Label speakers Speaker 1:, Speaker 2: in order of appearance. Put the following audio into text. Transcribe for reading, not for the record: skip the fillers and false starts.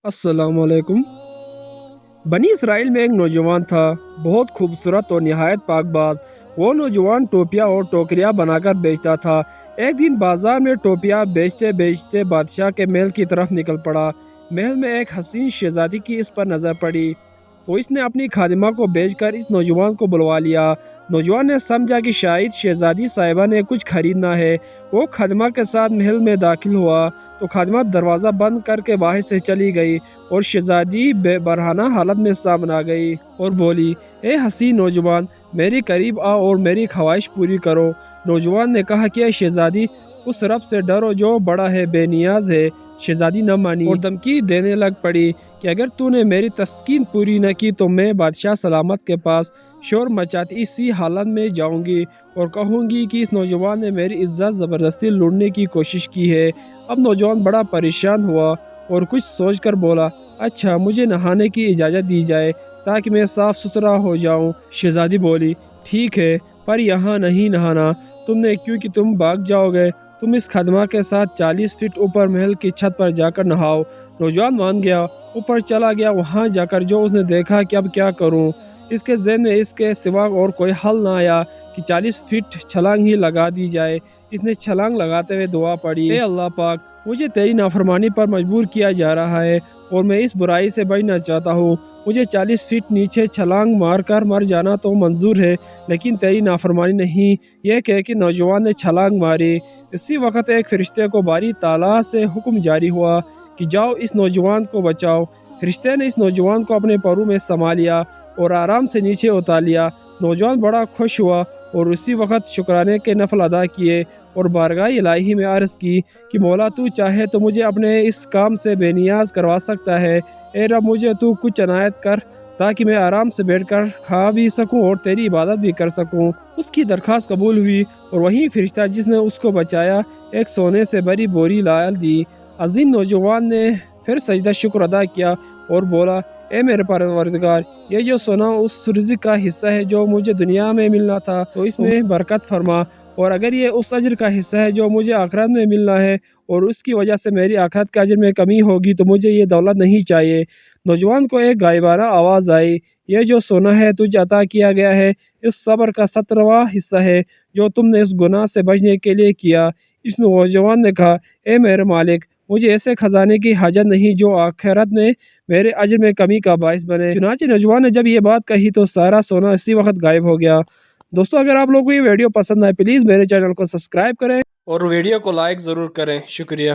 Speaker 1: السلام علیکم۔ بنی اسرائیل میں ایک نوجوان تھا، بہت خوبصورت اور نہایت پاک باز۔ وہ نوجوان ٹوپیاں اور ٹوکریاں بنا کر بیچتا تھا۔ ایک دن بازار میں ٹوپیاں بیچتے بیچتے بادشاہ کے محل کی طرف نکل پڑا۔ محل میں ایک حسین شہزادی کی اس پر نظر پڑی تو اس نے اپنی خادمہ کو بھیج کر اس نوجوان کو بلوا لیا۔ نوجوان نے سمجھا کہ شاید شہزادی صاحبہ نے کچھ خریدنا ہے۔ وہ خادمہ کے ساتھ محل میں داخل ہوا تو خادمہ دروازہ بند کر کے باہر سے چلی گئی اور شہزادی بے برہنہ حالت میں سامنے آ گئی اور بولی، اے حسین نوجوان، میری قریب آؤ اور میری خواہش پوری کرو۔ نوجوان نے کہا کہ اے شہزادی، اس رب سے ڈرو جو بڑا ہے، بے نیاز ہے۔ شہزادی نہ مانی اور دھمکی دینے لگ پڑی کہ اگر تو نے میری تسکین پوری نہ کی تو میں بادشاہ سلامت کے پاس شور مچاتی اسی حالت میں جاؤں گی اور کہوں گی کہ اس نوجوان نے میری عزت زبردستی لوٹنے کی کوشش کی ہے۔ اب نوجوان بڑا پریشان ہوا اور کچھ سوچ کر بولا، اچھا مجھے نہانے کی اجازت دی جائے تاکہ میں صاف ستھرا ہو جاؤں۔ شہزادی بولی، ٹھیک ہے، پر یہاں نہیں نہانا تم نے، کیونکہ تم بھاگ جاؤ گے۔ تم اس خادمہ کے ساتھ 40 فٹ اوپر محل کی چھت پر جا کر نہاؤ۔ نوجوان مان گیا، اوپر چلا گیا۔ وہاں جا کر جو اس نے دیکھا کہ اب کیا کروں، اس کے ذہن میں اس کے سوا اور کوئی حل نہ آیا کہ 40 فٹ چھلانگ ہی لگا دی جائے۔ اس نے چھلانگ لگاتے ہوئے دعا پڑھی، اے اللہ پاک، مجھے تیری نافرمانی پر مجبور کیا جا رہا ہے اور میں اس برائی سے بچنا چاہتا ہوں۔ مجھے 40 فٹ نیچے چھلانگ مار کر مر جانا تو منظور ہے، لیکن تیری نافرمانی نہیں۔ یہ کہہ کے نوجوان نے چھلانگ ماری۔ اسی وقت ایک فرشتے کو باری تعالیٰ سے حکم جاری ہوا کہ جاؤ اس نوجوان کو بچاؤ۔ فرشتے نے اس نوجوان کو اپنے پروں میں سما لیا اور آرام سے نیچے اتار لیا۔ نوجوان بڑا خوش ہوا اور اسی وقت شکرانے کے نفل ادا کیے اور بارگاہ الہی میں عرض کی کہ مولا، تو چاہے تو مجھے اپنے اس کام سے بے نیاز کروا سکتا ہے۔ اے رب، مجھے تو کچھ عنایت کر تاکہ میں آرام سے بیٹھ کر کھا بھی سکوں اور تیری عبادت بھی کر سکوں۔ اس کی درخواست قبول ہوئی اور وہی فرشتہ جس نے اس کو بچایا ایک سونے سے بھری بوری لا دی۔ عظیم نوجوان نے پھر سجدہ شکر ادا کیا اور بولا، اے میرے پروردگار، یہ جو سونا اس رزق کا حصہ ہے جو مجھے دنیا میں ملنا تھا تو اس میں برکت فرما، اور اگر یہ اس اجر کا حصہ ہے جو مجھے آخرت میں ملنا ہے اور اس کی وجہ سے میری آخرت کے اجر میں کمی ہوگی تو مجھے یہ دولت نہیں چاہیے۔ نوجوان کو ایک غائبانہ آواز آئی، یہ جو سونا ہے تجھے عطا کیا گیا ہے، اس صبر کا 17واں حصہ ہے جو تم نے اس گناہ سے بچنے کے لیے کیا۔ اس نوجوان نے کہا، اے میرے مالک، مجھے ایسے خزانے کی حاجت نہیں جو آخرت میں میرے اجر میں کمی کا باعث بنے۔ چنانچہ نوجوان نے جب یہ بات کہی تو سارا سونا اسی وقت غائب ہو گیا۔ دوستو، اگر آپ لوگوں کو یہ ویڈیو پسند آئے پلیز میرے چینل کو سبسکرائب کریں اور ویڈیو کو لائک ضرور کریں۔ شکریہ۔